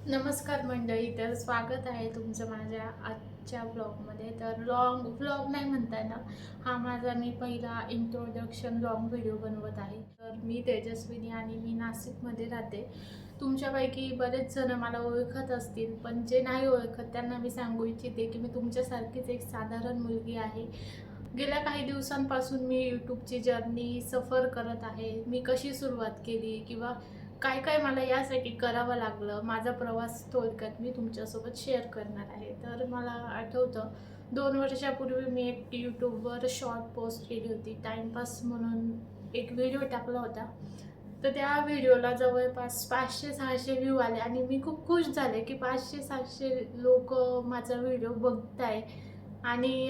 नमस्कार मंडळी, तर स्वागत आहे तुमचं माझ्या आजच्या ब्लॉगमध्ये. तर लॉंग व्लॉग नाही म्हणता येणार, हा माझा मी पहिला इंट्रोडक्शन लॉंग व्हिडिओ बनवत आहे. तर मी तेजस्विनी आणि मी नाशिकमध्ये राहते. तुमच्यापैकी बरेच जण मला ओळखत असतील, पण जे नाही ओळखत त्यांना मी सांगू इच्छिते की मी तुमच्यासारखीच एक साधारण मुलगी आहे. गेल्या काही दिवसांपासून मी यूट्यूबची जर्नी सफर करत आहे. मी कशी सुरुवात केली किंवा काय काय मला यासाठी करावं लागलं, माझा प्रवास थोडक्यात मी तुमच्यासोबत शेअर करणार आहे. तर मला आठवतं 2 वर्षापूर्वी मी एक यूट्यूबवर शॉर्ट पोस्ट केली होती, टाईमपास म्हणून एक व्हिडिओ टाकला होता. तर त्या व्हिडिओला जवळपास 500-600 व्ह्यू आले आणि मी खूप खुश झाले की 500-700 लोक माझा व्हिडिओ बघताय. आणि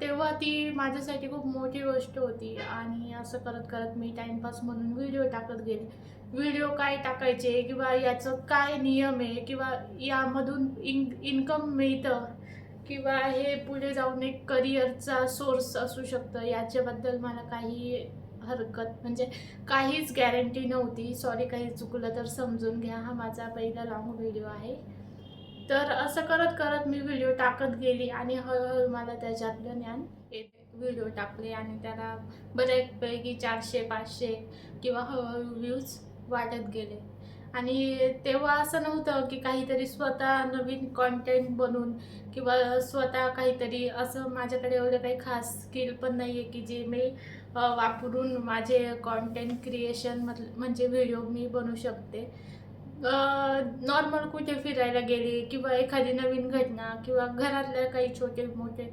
तेव्हा ती माझ्यासाठी खूप मोठी गोष्ट होती. आणि असं करत करत मी टाईमपास म्हणून व्हिडिओ टाकत गेले. व्हिडिओ काय टाकायचे किंवा याचं काय नियम आहे किंवा यामधून इन्कम मिळतं किंवा हे पुढे जाऊन एक करिअरचा सोर्स असू शकतं, याच्याबद्दल मला काही हरकत म्हणजे काहीच गॅरंटी नव्हती. सॉरी, काही चुकलं तर समजून घ्या. हा माझा पहिला लाँग व्हिडिओ आहे. तर असं करत करत मी व्हिडिओ टाकत गेली आणि हळूहळू मला त्याच्यातलं ज्ञान येते. व्हिडिओ टाकले आणि त्याला बऱ्यापैकी 400-500 किंवा हळूहळू व्ह्यूज वाढत गेले. आणि तेव्हा असं नव्हतं की काहीतरी स्वतः नवीन कॉन्टेंट बनवून किंवा स्वतः काहीतरी असं, माझ्याकडे एवढं काही खास स्किल पण नाही आहे की जे मी वापरून माझे कॉन्टेंट क्रिएशन म्हणजे व्हिडिओ मी बनवू शकते. नॉर्मल कुठे फिरायला गेली किंवा एखादी नवीन घटना किंवा घरातल्या काही छोटे मोठे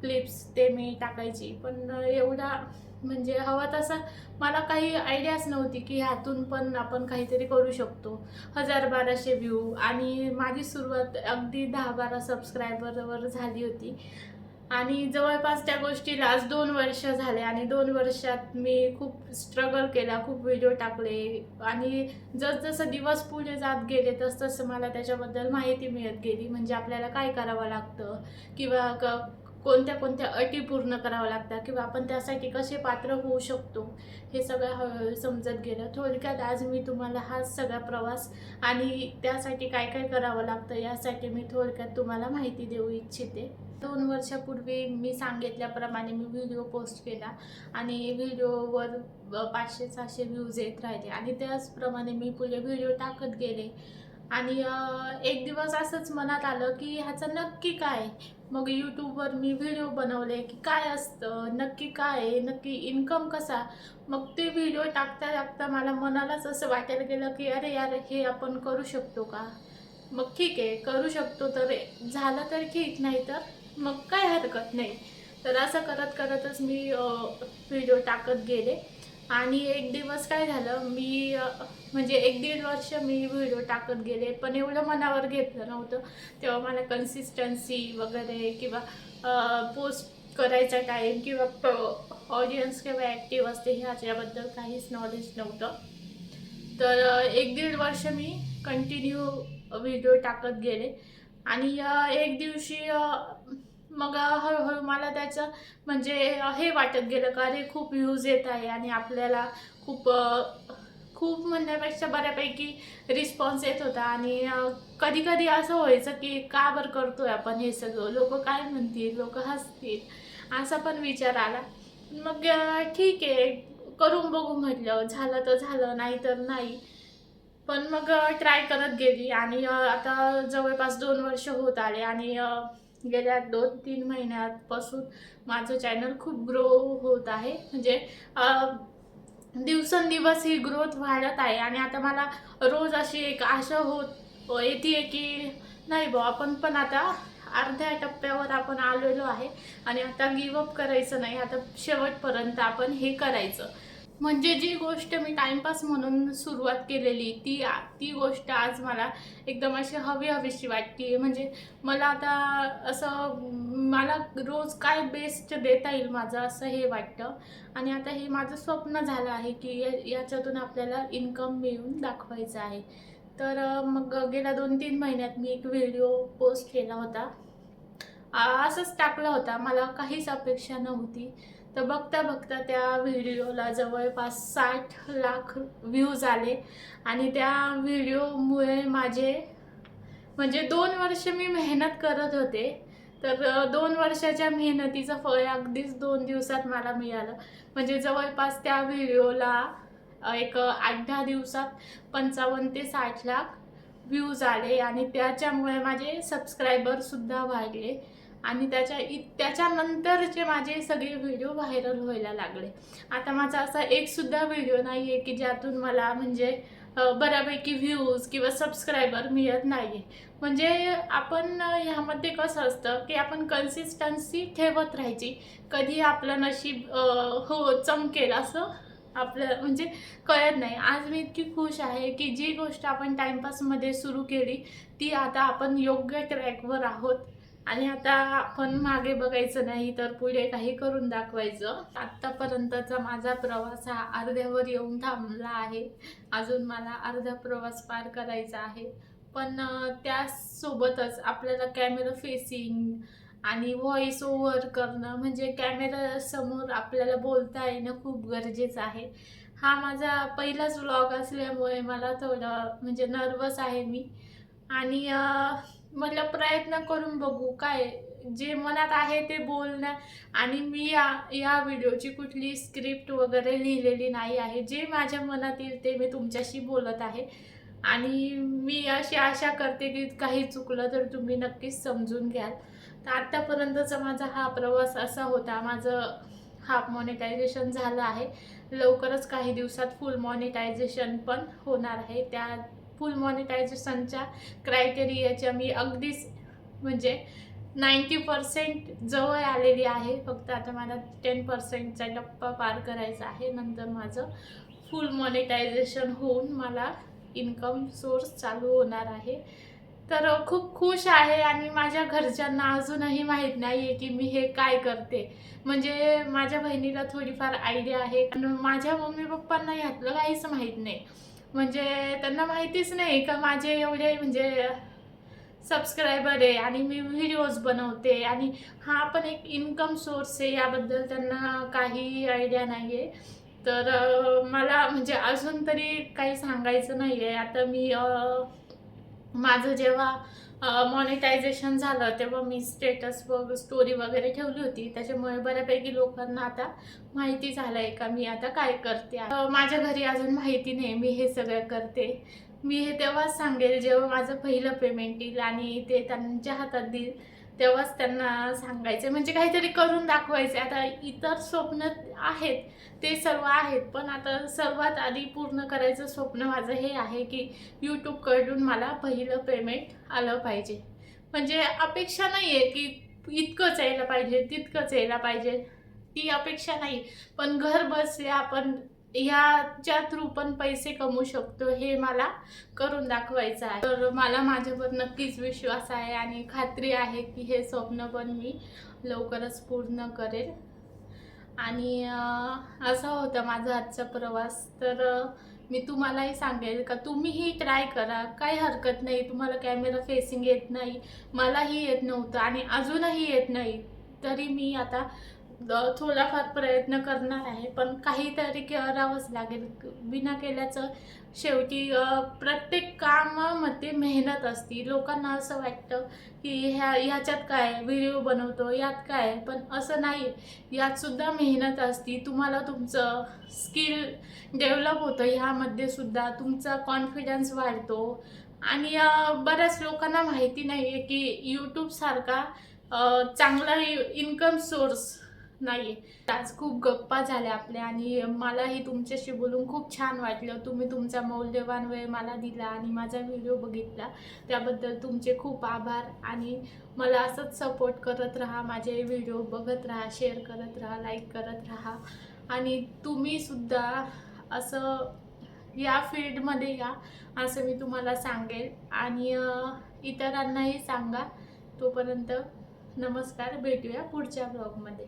क्लिप्स ते मी टाकायची. पण एवढा म्हणजे हवा तसा मला काही आयडियाच नव्हती की ह्यातून पण आपण काहीतरी करू शकतो. 1000-1200 व्ह्यू आणि माझी सुरुवात अगदी 10-12 सबस्क्रायबरवर झाली होती. आणि जवळपास त्या गोष्टीला आज 2 वर्ष झाले आणि 2 वर्षात मी खूप स्ट्रगल केला, खूप व्हिडिओ टाकले. आणि जसजसं दिवस पुढे जात गेले तसतसं मला त्याच्याबद्दल माहिती मिळत गेली. म्हणजे आपल्याला काय करावं लागतं किंवा कोणत्या कोणत्या अटी पूर्ण कराव्या लागतात किंवा आपण त्यासाठी कसे पात्र होऊ शकतो, हे सगळं हळूहळू समजत गेलं. थोडक्यात आज मी तुम्हाला हा सगळा प्रवास आणि त्यासाठी काय काय करावं लागतं यासाठी मी थोडक्यात तुम्हाला माहिती देऊ इच्छिते. 2 वर्षापूर्वी मी सांगितल्याप्रमाणे मी व्हिडिओ पोस्ट केला आणि व्हिडिओवर 500-600 व्ह्यूज येत राहिले आणि त्याचप्रमाणे मी पुढे व्हिडिओ टाकत गेले. आणि एक दिवस असंच मनात आलं की ह्याचं नक्की काय. मग यूट्यूबवर मी व्हिडिओ बनवले की काय असतं नक्की, काय आहे नक्की, इन्कम कसा. मग ते व्हिडिओ टाकता टाकता मला मनालाच असं वाटायला गेलं की अरे यार, हे आपण करू शकतो का. मग ठीक आहे, करू शकतो तर झालं तर ठीक, नाही तर मग काय हरकत नाही. तर असं करत करतच मी व्हिडिओ टाकत गेले. आणि एक दिवस काय झालं, मी म्हणजे 1-1.5 वर्ष मी व्हिडिओ टाकत गेले, पण एवढं मनावर घेतलं नव्हतं. तेव्हा मला कन्सिस्टन्सी वगैरे किंवा पोस्ट करायचा टाईम किंवा ऑडियन्स केव्हा ॲक्टिव्ह असते ह्याच्याबद्दल काहीच नॉलेज नव्हतं. तर 1-1.5 वर्ष मी कंटिन्यू व्हिडिओ टाकत गेले. आणि एक दिवशी मग हळूहळू मला त्याचं म्हणजे हे वाटत गेलं का अरे खूप व्ह्यूज येत आहे आणि आपल्याला खूप खूप म्हणण्यापेक्षा बऱ्यापैकी रिस्पॉन्स येत होता. आणि कधी कधी असं व्हायचं की का बरं करतोय आपण हे सगळं, लोक काय म्हणतील, लोक हसतील, असा पण विचार आला. मग ठीक आहे, करून बघू म्हटलं, झालं तर झालं, नाही तर नाही. पण मग ट्राय करत गेली आणि आता जवळपास 2 वर्ष होत आले आणि गेल्या 2-3 महिन्यापासून माझं चॅनल खूप ग्रो होत आहे. म्हणजे दिवसेंदिवस ही ग्रोथ वाढत आहे आणि आता मला रोज अशी एक आशा होत येते की नाही बुवा, आपण पण आता अर्ध्या टप्प्यावर आपण आलेलो आहे आणि आता गिवअप करायचं नाही, आता शेवटपर्यंत आपण हे करायचं. म्हणजे जी गोष्ट मी टाइमपास म्हणून सुरुवात केलेली ती ती गोष्ट आज मला एकदम अशी हवीशी वाटते. म्हणजे मला आता असं मला रोज काय बेस्ट देता येईल माझं, असं हे वाटतं. आणि आता हे माझं स्वप्न झालं आहे की याच्यातून आपल्याला इन्कम मिळवून दाखवायचं आहे. तर मग गेल्या 2-3 महिन्यात मी एक व्हिडिओ पोस्ट केला होता. असंच टाकला होता, मला काहीच अपेक्षा नव्हती. तर बघता बघता त्या व्हिडिओला जवळपास 60 लाख व्ह्यूज आले आणि त्या व्हिडिओमुळे माझे म्हणजे 2 वर्ष मी मेहनत करत होते, तर 2 वर्षाच्या मेहनतीचं फळ अगदीच 2 दिवसात मला मिळालं. म्हणजे जवळपास त्या व्हिडिओला एक 8-10 दिवसात 55 ते 60 लाख व्ह्यूज आले आणि त्याच्यामुळे माझे सबस्क्रायबरसुद्धा वाढले आणि त्याच्यानंतरचे माझे सगळे व्हिडिओ व्हायरल व्हायला लागले. आता माझा असा एकसुद्धा व्हिडिओ नाही आहे की ज्यातून मला म्हणजे बऱ्यापैकी व्ह्यूज किंवा सबस्क्रायबर मिळत नाही आहे. म्हणजे आपण ह्यामध्ये कसं असतं की आपण कन्सिस्टन्सी ठेवत राहायची. कधी आपलं नशीब हो चमकेल असं आपलं म्हणजे कळत नाही. आज मी इतकी खुश आहे की जी गोष्ट आपण टाईमपासमध्ये सुरू केली ती आता आपण योग्य ट्रॅकवर आहोत आणि आता आपण मागे बघायचं नाही तर पुढे काही करून दाखवायचं. आत्तापर्यंतचा माझा प्रवास हा अर्ध्यावर येऊन थांबला आहे. अजून मला अर्धा प्रवास पार करायचा आहे. पण त्यासोबतच आपल्याला कॅमेरा फेसिंग आणि व्हॉइस ओव्हर करणं म्हणजे कॅमेरासमोर आपल्याला बोलता येणं खूप गरजेचं आहे. हा माझा पहिलाच व्लॉग असल्यामुळे मला थोडं म्हणजे नर्वस आहे मी आणि म्हटलं प्रयत्न करून बघू काय जे मनात आहे ते बोलणं. आणि मी या व्हिडिओची कुठली स्क्रिप्ट वगैरे लिहिलेली नाही आहे. जे माझ्या मनात येईल ते मी तुमच्याशी बोलत आहे आणि मी अशी आशा करते की काही चुकलं तर तुम्ही नक्कीच समजून घ्याल. तर आत्तापर्यंतचा माझा हा प्रवास असा होता. माझं हाफ मॉनिटायझेशन झालं आहे. लवकरच काही दिवसात फुल मॉनिटायझेशन पण होणार आहे. त्या फुल मॉनिटायझेशनच्या क्रायटेरियाच्या मी अगदीच म्हणजे 90% जवळ आलेली आहे. फक्त आता मला 10%चा टप्पा पार करायचा आहे. नंतर माझं फुल मॉनिटायझेशन होऊन मला इन्कम सोर्स चालू होणार आहे. तर खूप खुश आहे आणि माझ्या घरच्यांना अजूनही माहीत नाही आहे की मी हे काय करते. म्हणजे माझ्या बहिणीला थोडीफार आयडिया आहे पण माझ्या मम्मी पप्पांना ह्यातलं काहीच माहीत नाही. म्हणजे त्यांना माहितीच नाही का माझे एवढे म्हणजे सबस्क्रायबर आहे आणि मी व्हिडिओज बनवते आणि हा पण एक इन्कम सोर्स आहे याबद्दल त्यांना काही आयडिया नाही आहे. तर मला म्हणजे अजून तरी काही सांगायचं नाही आहे. आता मी माझं जेव्हा मॉनिटायझेशन झालं तेव्हा मी स्टेटस स्टोरी वगैरे ठेवली होती. त्याच्यामुळे बऱ्यापैकी लोकांना आता माहिती झालं आहे का मी आता काय करते. माझ्या घरी अजून माहिती नाही मी हे सगळं करते. मी हे तेव्हाच सांगेल जेव्हा माझं पहिलं पेमेंट येईल आणि ते त्यांच्या हातात देईल तेव्हाच त्यांना सांगायचं म्हणजे काहीतरी करून दाखवायचं. आता इतर स्वप्न आहेत ते सर्व आहेत पण आता सर्वात आधी पूर्ण करायचं स्वप्न माझं हे आहे की यूट्यूबकडून मला पहिलं पेमेंट आलं पाहिजे. म्हणजे अपेक्षा नाही आहे की इतकंच यायला पाहिजे तितकंच यायला पाहिजे ती अपेक्षा नाही. पण घर बसल्या आपण ह्याच्या थ्रू पण पैसे कमवू शकतो हे मला करून दाखवायचं आहे. तर मला माझ्यावर नक्कीच विश्वास आहे आणि खात्री आहे की हे स्वप्न पण मी लवकरच पूर्ण करेल. आणि असा होता माझा आजचा प्रवास. तर मी तुम्हालाही सांगेल का तुम्हीही ट्राय करा. काही हरकत नाही. तुम्हाला कॅमेरा फेसिंग येत नाही, मलाही येत नव्हतं आणि अजूनही येत नाही. तरी मी आता थोडाफार प्रयत्न करणार आहे पण काहीतरी करावंच लागेल. बिना केल्याचं शेवटी प्रत्येक कामामध्ये मेहनत असते. लोकांना असं वाटतं की ह्याच्यात काय व्हिडिओ बनवतो यात काय, पण असं नाही. यातसुद्धा मेहनत असते. तुम्हाला तुमचं स्किल डेव्हलप होतं ह्यामध्ये सुद्धा. तुमचा कॉन्फिडन्स वाढतो आणि बऱ्याच लोकांना माहिती नाही आहे की यूट्यूबसारखा चांगला इन्कम सोर्स नाही आहे. आज खूप गप्पा झाल्या आपल्या आणि मलाही तुमच्याशी बोलून खूप छान वाटलं. तुम्ही तुमचा मौल्यवान वेळ मला दिला आणि माझा व्हिडिओ बघितला त्याबद्दल तुमचे खूप आभार. आणि मला असंच सपोर्ट करत राहा. माझे व्हिडिओ बघत राहा, शेअर करत राहा, लाईक करत राहा आणि तुम्हीसुद्धा असं या फील्डमध्ये या असं मी तुम्हाला सांगेल आणि इतरांनाही सांगा. तोपर्यंत नमस्कार. भेटूया पुढच्या ब्लॉगमध्ये.